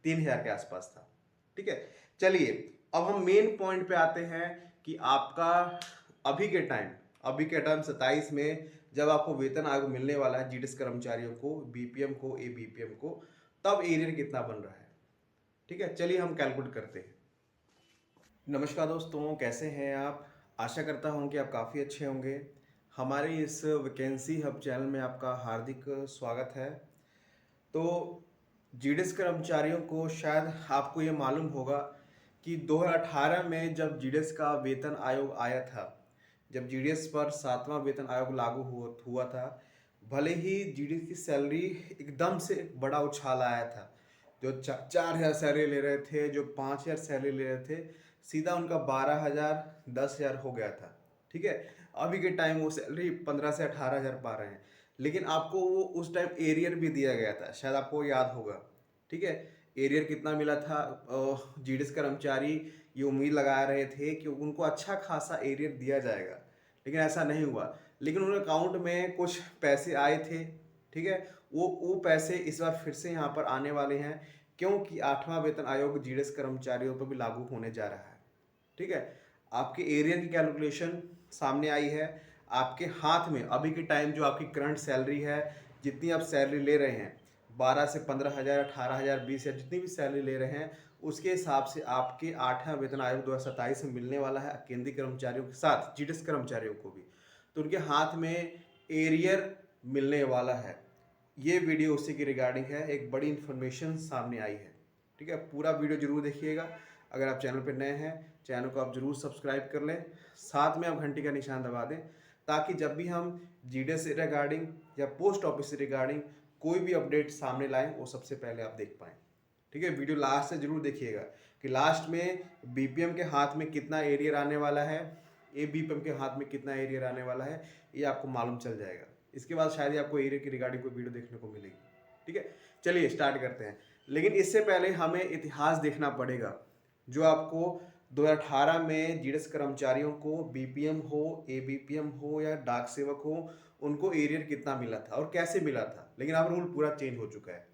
3,000 के आसपास था। ठीक है, चलिए अब हम मेन पॉइंट पे आते हैं कि आपका अभी के टाइम 27 में जब आपको वेतन आयोग मिलने वाला है जीडीएस कर्मचारियों को, बीपीएम को, एबीपीएम को, तब एरियर कितना बन रहा है। ठीक है, चलिए हम कैलकुलेट करते हैं। नमस्कार दोस्तों, कैसे हैं आप? आशा करता हूं कि आप काफ़ी अच्छे होंगे। हमारे इस वैकेंसी हब चैनल में आपका हार्दिक स्वागत है। तो जीडीएस कर्मचारियों को शायद आपको ये मालूम होगा कि 2018 में जब जीडीएस का वेतन आयोग आया था, जब जीडीएस पर 7वां वेतन आयोग लागू हुआ था, भले ही जीडीएस की सैलरी एकदम से बड़ा उछाल आया था। जो 4,000 सैलरी ले रहे थे, जो 5,000 सैलरी ले रहे थे, सीधा उनका 12,000 10,000 हो गया था। ठीक है, अभी के टाइम वो सैलरी 15 से 18,000 पा रहे हैं। लेकिन आपको वो उस टाइम एरियर भी दिया गया था, शायद आपको याद होगा। ठीक है, एरियर कितना मिला था? जीडीएस कर्मचारी ये उम्मीद लगा रहे थे कि उनको अच्छा खासा एरियर दिया जाएगा, लेकिन ऐसा नहीं हुआ। लेकिन उनके अकाउंट में कुछ पैसे आए थे। ठीक है, वो पैसे इस बार फिर से यहाँ पर आने वाले हैं, क्योंकि 8वां वेतन आयोग जीडीएस कर्मचारियों पर भी लागू होने जा रहा है। ठीक है, आपके एरियर की कैलकुलेशन सामने आई है। आपके हाथ में अभी के टाइम जो आपकी करंट सैलरी है, जितनी आप सैलरी ले रहे हैं, 12 से 15,000, 18,000, 20,000, जितनी भी सैलरी ले रहे हैं, उसके हिसाब से आपके 8वां वेतन आयोग 2027 में मिलने वाला है केंद्रीय कर्मचारियों के साथ जीडीएस कर्मचारियों को भी। तो उनके हाथ में एरियर मिलने वाला है। ये वीडियो उसी की रिगार्डिंग है, एक बड़ी इन्फॉर्मेशन सामने आई है। ठीक है, पूरा वीडियो जरूर देखिएगा। अगर आप चैनल पर नए हैं, चैनल को आप जरूर सब्सक्राइब कर लें, साथ में आप घंटी का निशान दबा दें, ताकि जब भी हम जीडीएस से रिगार्डिंग या पोस्ट ऑफिस से रिगार्डिंग कोई भी अपडेट सामने लाएं, वो सबसे पहले आप देख पाएँ। ठीक है, वीडियो लास्ट से जरूर देखिएगा कि लास्ट में बीपीएम के हाथ में कितना एरियर आने वाला है, एबीपीएम के हाथ में कितना एरियर आने वाला है, ये आपको मालूम चल जाएगा। इसके बाद शायद ही आपको एरियर की रिगार्डिंग कोई वीडियो देखने को मिलेगी। ठीक है, चलिए स्टार्ट करते हैं। लेकिन इससे पहले हमें इतिहास देखना पड़ेगा, जो आपको 2018 में जीडीएस कर्मचारियों को बीपीएम हो, एबीपीएम हो या डाक सेवक हो, उनको एरियर कितना मिला था और कैसे मिला था। लेकिन अब रूल पूरा चेंज हो चुका है।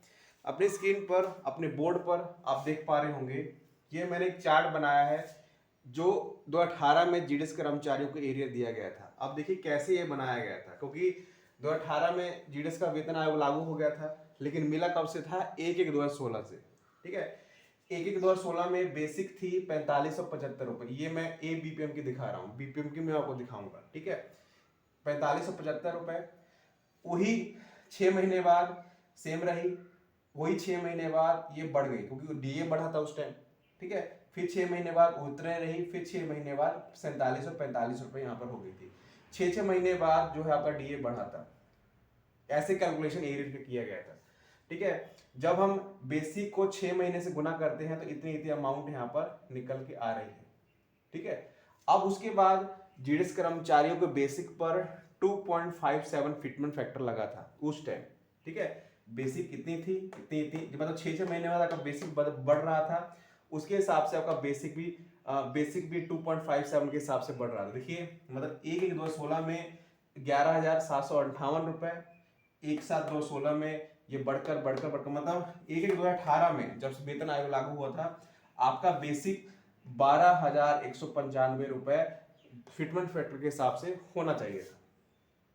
अपनी स्क्रीन पर, अपने बोर्ड पर आप देख पा रहे होंगे, ये मैंने एक चार्ट बनाया है जो 2018 में जीडीएस कर्मचारियों को एरियर दिया गया था। अब देखिए कैसे ये बनाया गया था, क्योंकि 2018 में जीडीएस का वेतन आयोग लागू हो गया था, लेकिन मिला कब से था? 1/1/2016 से। ठीक है, 1/1/2016 में बेसिक थी 4575 रुपये। ये मैं ए बीपीएम की दिखा रहा हूँ, बीपीएम की मैं आपको दिखाऊंगा। ठीक है, 4575 रुपये। वही 6 महीने बाद सेम रही, वही 6 महीने बाद ये बढ़ गई, क्योंकि डीए बढ़ा था उस टाइम। ठीक है, फिर 6 महीने बाद उतरे रही, फिर 6 महीने बाद 4745 रुपये यहाँ पर हो गई थी। 6 महीने बाद जो है आपका डीए बढ़ा था। ऐसे कैलकुलेशन एरियर किया गया था। ठीक है, जब हम बेसिक को 6 महीने से गुना करते हैं तो इतनी इतनी अमाउंट यहाँ पर निकल के आ रही है। ठीक है, अब उसके बाद जीडीएस कर्मचारियों के बेसिक पर 2.57 फिटमेंट फैक्टर लगा था उस टाइम। ठीक है, बेसिक कितनी थी? इतनी मतलब 6 महीने बाद आपका बेसिक बढ़ रहा था, उसके हिसाब से आपका बेसिक भी 2.57 के हिसाब से बढ़ रहा था। देखिए मतलब 1/1/2016 में 11,758 रुपए, 1/7/2016 में ये बढ़कर मतलब 1/1/2018 में जब वेतन आयोग लागू हुआ था, आपका बेसिक 12,195 रुपए फिटमेंट फैक्टर के हिसाब से होना चाहिए था।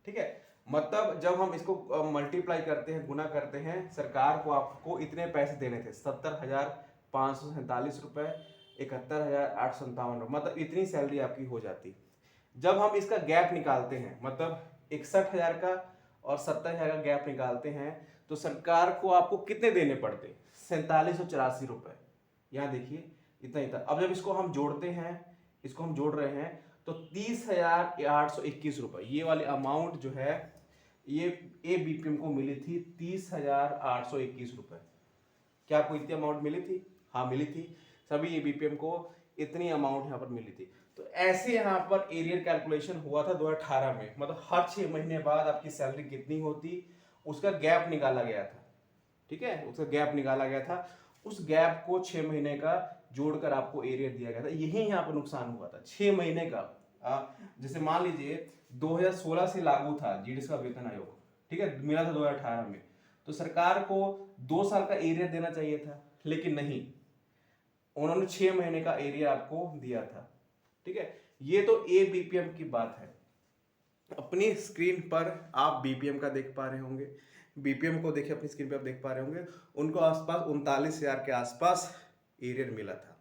ठीक है, मतलब जब हम इसको मल्टीप्लाई करते हैं, गुना करते हैं, सरकार को आपको इतने पैसे देने थे, 70,547 रुपए, 71,857 रुपए, मतलब इतनी सैलरी आपकी हो जाती। जब हम इसका गैप निकालते हैं, मतलब 61,000 का और 70,000 का गैप निकालते हैं, तो सरकार को आपको कितने देने पड़ते? 4784 रुपए। यहाँ देखिए इतना ही था। अब जब इसको हम जोड़ते हैं, इसको हम जोड़ रहे हैं, तो 30,821 रुपए ये वाली अमाउंट जो है ये ए बीपीएम को मिली थी 30,821 रुपए। क्या आपको इतनी अमाउंट मिली थी? हाँ मिली थी, सभी ए बीपीएम को इतनी अमाउंट यहाँ पर मिली थी। तो ऐसे यहाँ पर एरियर कैलकुलेशन हुआ था 2018 में, मतलब हर 6 महीने बाद आपकी सैलरी कितनी होती, उसका गैप निकाला गया था। ठीक है, उसका गैप निकाला गया था, उस गैप को 6 महीने का जोड़कर आपको एरियर दिया गया था। यही यहाँ पर नुकसान हुआ था 6 महीने का। जैसे मान लीजिए 2016 से लागू था जीडीएस का वेतन आयोग, ठीक है, मिला था 2018 में, तो सरकार को 2 साल का एरियर देना चाहिए था, लेकिन नहीं, उन्होंने 6 महीने का एरियर आपको दिया था। ठीक है, ये तो ए बीपीएम की बात है। अपनी स्क्रीन पर आप बीपीएम का देख पा रहे होंगे, बीपीएम को देखिए अपनी स्क्रीन पर आप देख पा रहे होंगे, उनको आसपास 39,000 के आसपास एरियर मिला था।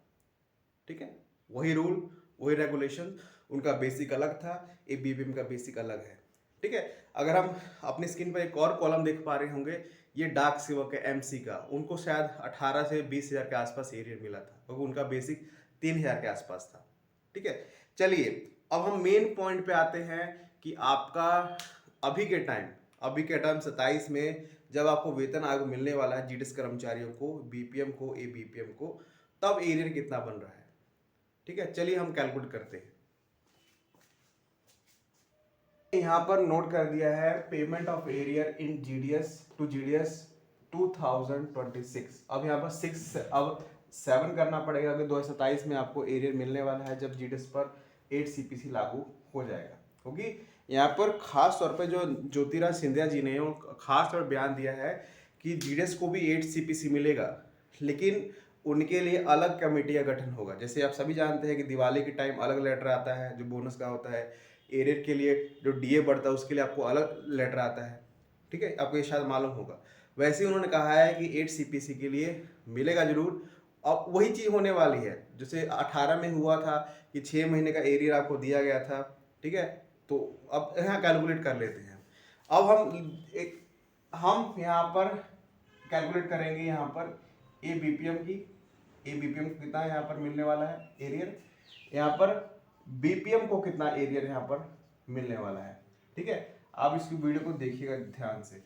ठीक है, वही रूल वही रेगुलेशन, उनका बेसिक अलग था, ए बीपीएम का बेसिक अलग है। ठीक है, अगर हम अपनी स्क्रीन पर एक और कॉलम देख पा रहे होंगे, ये डाक सेवक है एमसी का, उनको शायद 18 से 20,000 के आसपास एरियर मिला था, क्योंकि उनका बेसिक 3,000 के आसपास था। ठीक है, चलिए अब हम मेन पॉइंट पे आते हैं कि आपका अभी के टाइम 27 में जब आपको वेतन आयोग मिलने वाला है जीडीएस कर्मचारियों को, बीपीएम को, ए बीपीएम को, तब एरियर कितना बन रहा है। ठीक है, चलिए हम कैलकुलेट करते हैं। यहाँ पर नोट कर दिया है payment of arrear in GDS to GDS 2026। अब यहाँ पर 7 करना पड़ेगा, अगर 2027 में आपको एरियर मिलने वाला है जब जीडीएस पर 8 सीपीसी लागू हो जाएगा। क्योंकि यहाँ पर खास तौर पे जो ज्योतिराज सिंधिया जी ने खास तौर पर बयान दिया है कि जीडीएस को भी 8 सीपीसी मिलेगा, लेकिन उनके लिए अलग कमेटी का गठन होगा। जैसे आप सभी जानते हैं कि दिवाली के टाइम अलग लेटर आता है जो बोनस का होता है, एरियर के लिए जो डीए बढ़ता है उसके लिए आपको अलग लेटर आता है। ठीक है, आपको ये शायद मालूम होगा। वैसे ही उन्होंने कहा है कि 8 सीपीसी के लिए मिलेगा जरूर। अब वही चीज़ होने वाली है जैसे 18 में हुआ था कि 6 महीने का एरियर आपको दिया गया था। ठीक है, तो अब यहाँ कैलकुलेट कर लेते हैं। अब हम यहाँ पर कैलकुलेट करेंगे यहाँ पर ए बीपीएम को कितना यहाँ पर मिलने वाला है एरियर, यहाँ पर बीपीएम को कितना एरियर यहाँ पर मिलने वाला है। ठीक है, आप इसकी वीडियो को देखिएगा ध्यान से।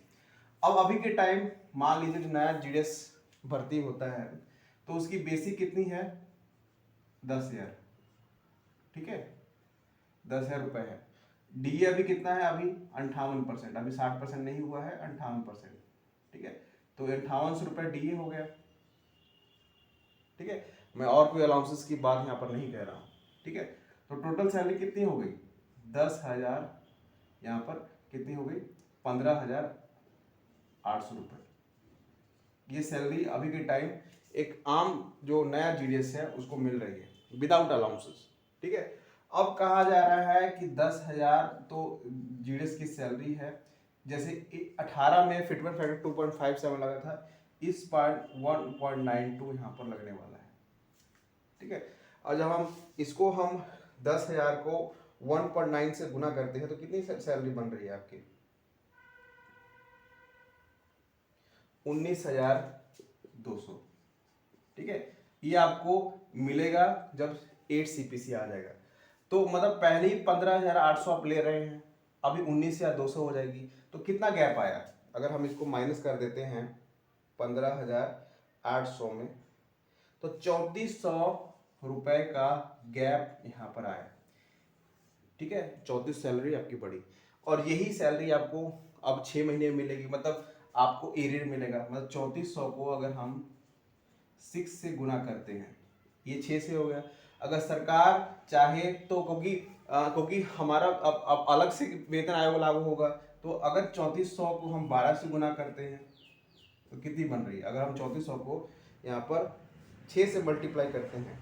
अब अभी के टाइम मान लीजिए जो नया जीडीएस भर्ती होता है तो उसकी बेसिक कितनी है 10,000। ठीक है, 10,000 रुपये है। डीए अभी कितना है, अभी 58%, अभी 60% नहीं हुआ है, 58%। ठीक है, तो 5800 रुपये डीए हो गया। ठीक है, मैं और कोई अलाउंसेस की बात यहाँ पर नहीं कह रहा हूँ। ठीक है, तो टोटल सैलरी कितनी हो गई 10,000, यहाँ पर कितनी हो गई 15,800 रुपये। ये सैलरी अभी के टाइम एक आम जो नया जीडीएस है उसको मिल रही है विदाउट अलाउंसेस। ठीक है, अब कहा जा रहा है कि 10,000 तो जीडीएस की सैलरी है। जैसे 18 में फिटमेंट फैक्टर 2.57 लगा था, इस पार्ट 1.92 यहाँ पर लगने वाला है। ठीक है, और जब हम इसको 10,000 को 1.9 से गुना करते हैं तो कितनी सैलरी बन रही है आपकी 19,200। ठीक है, ये आपको मिलेगा जब 8 सीपीसी आ जाएगा। तो मतलब पहले ही 15,800 आप ले रहे हैं, अभी 19,200 हो जाएगी। तो कितना गैप आया, अगर हम इसको माइनस कर देते हैं 15,800 में, तो 3,400 रुपए का गैप यहाँ पर आया। ठीक है, 34 सैलरी आपकी बढ़ी, और यही सैलरी आपको अब 6 महीने में मिलेगी। मतलब आपको एरियर मिलेगा, मतलब 3400 को अगर हम 6 से गुना करते हैं, ये 6 से हो गया। अगर सरकार चाहे तो, क्योंकि हमारा अब अलग से वेतन आयोग लागू होगा, तो अगर 3400 को हम 12 से गुना करते हैं तो कितनी बन रही है। अगर हम 3400 को यहाँ पर 6 से मल्टीप्लाई करते हैं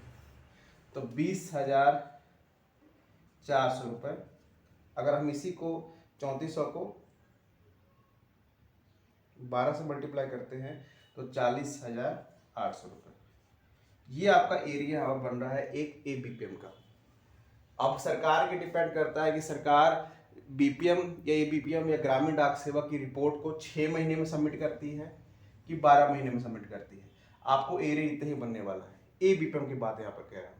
तो 20,400 रुपये। अगर हम इसी को 3400 को 12 से मल्टीप्लाई करते हैं तो 40,800 रुपये। ये आपका एरिया यहाँ बन रहा है एक ए बीपीएम का। अब सरकार के डिपेंड करता है कि सरकार बीपीएम या ए बीपीएम या ग्रामीण डाक सेवा की रिपोर्ट को 6 महीने में सबमिट करती है कि 12 महीने में सबमिट करती है। आपको एरिया इतना ही बनने वाला है। ए बीपीएम की बात यहाँ पर कह रहा हूँ,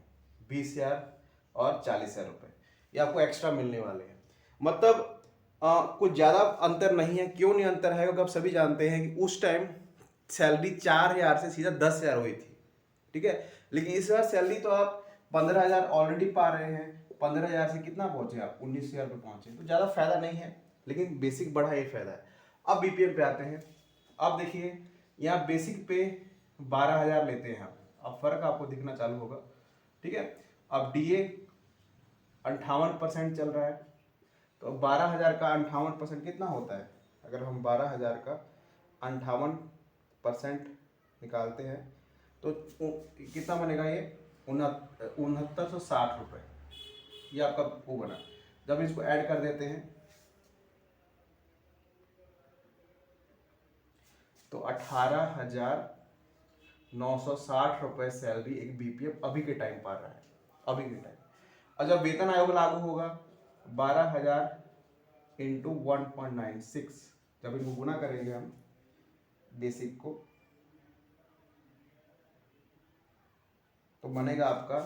20,000 और 40,000 रुपये ये आपको एक्स्ट्रा मिलने वाले हैं। मतलब कुछ ज़्यादा अंतर नहीं है। क्यों नहीं अंतर है, क्योंकि आप सभी जानते हैं कि उस टाइम सैलरी 4,000 से सीधा 10,000 हुई थी। ठीक है, लेकिन इस बार सैलरी तो आप 15,000 ऑलरेडी पा रहे हैं। 15,000 से कितना पहुंचे आप 19,000 पे पहुंचे, तो ज़्यादा फायदा नहीं है, लेकिन बेसिक बढ़ा ये फायदा है। अब बीपीएम पे आते हैं। अब देखिए यहाँ बेसिक पे 12,000 लेते हैं आप, अब फर्क आपको दिखना चालू होगा। ठीक है, अब डीए 58% चल रहा है, तो 12,000 का 58% कितना होता है। अगर हम 12,000 का 58% निकालते हैं तो कितना बनेगा ये 6960 रुपये, ये आपका वो बना। जब इसको ऐड कर देते हैं तो 18,960 रुपये सैलरी एक बीपीएफ अभी के टाइम पा रहा है, अभी के टाइम। और जब वेतन आयोग लागू होगा 12,000 इंटू 1.96, जब इनको गुना करेंगे हम बेसिक को तो बनेगा आपका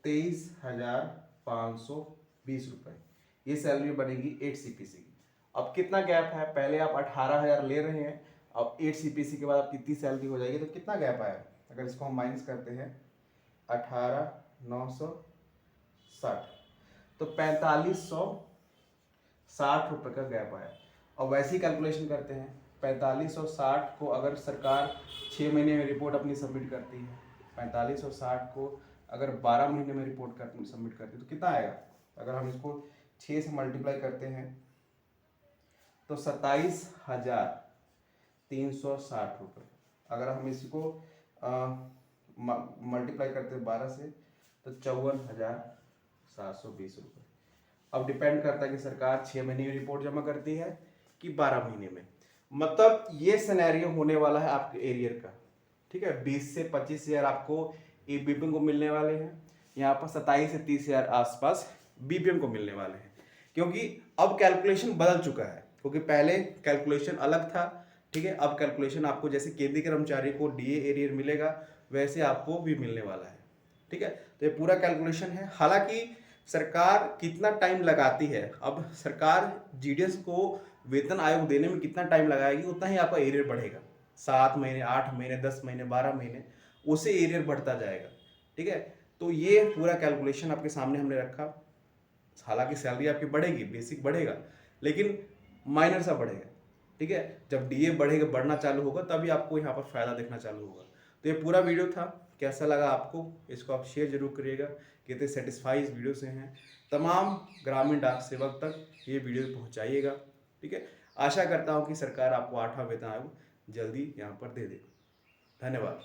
23,520 रुपये, ये सैलरी बनेगी 8 सीपीसी की। अब कितना गैप है, पहले आप 18,000 ले रहे हैं, अब 8 सीपीसी के बाद आप कितनी सैलरी हो जाएगी, तो कितना गैप आया, अगर इसको हम माइनस करते हैं 18,960 तो 4560 रुपये का गैप आया। और वैसी कैलकुलेशन करते हैं 4560 को अगर सरकार 6 महीने में रिपोर्ट अपनी सबमिट करती है, 4560 को अगर 12 महीने में रिपोर्ट कर सबमिट करती है तो कितना आएगा, अगर हम इसको 6 से मल्टीप्लाई करते हैं तो 27,360 रुपये। अगर हम इसको मल्टीप्लाई करते हैं 12 से तो 54,720 रुपये। अब डिपेंड करता है कि सरकार 6 महीने में रिपोर्ट जमा करती है कि 12 महीने में। मतलब ये सिनेरियो होने वाला है आपके एरियर का, ठीक है। 20 से 25,000 आपको बीपीएम को मिलने वाले हैं, यहाँ पर 27 से 30,000 आसपास बीपीएम को मिलने वाले हैं, क्योंकि अब कैलकुलेशन बदल चुका है। क्योंकि पहले कैलकुलेशन अलग था, ठीक है, अब कैलकुलेशन आपको जैसे केंद्रीय कर्मचारी को डीए एरियर मिलेगा वैसे आपको भी मिलने वाला है, ठीक है। तो ये पूरा कैलकुलेशन है। हालांकि सरकार कितना टाइम लगाती है, अब सरकार जीडीएस को वेतन आयोग देने में कितना टाइम लगाएगी उतना ही आपका एरियर बढ़ेगा, 7 महीने, 8 महीने, 10 महीने, 12 महीने, उससे एरियर बढ़ता जाएगा, ठीक है। तो ये पूरा कैलकुलेशन आपके सामने हमने रखा। हालांकि सैलरी आपकी बढ़ेगी, बेसिक बढ़ेगा, लेकिन माइनर सा बढ़ेगा, ठीक है। जब डीए बढ़ेगा, बढ़ना चालू होगा, तभी आपको यहाँ पर फायदा देखना चालू होगा। तो ये पूरा वीडियो था, कैसा लगा आपको, इसको आप शेयर जरूर करिएगा। कितने सेटिस्फाई इस वीडियो से हैं, तमाम ग्रामीण डाक सेवक तक ये वीडियो पहुँचाइएगा, ठीक है। आशा करता हूँ कि सरकार आपको 8वां वेतन आयोग जल्दी यहाँ पर दे दे। धन्यवाद।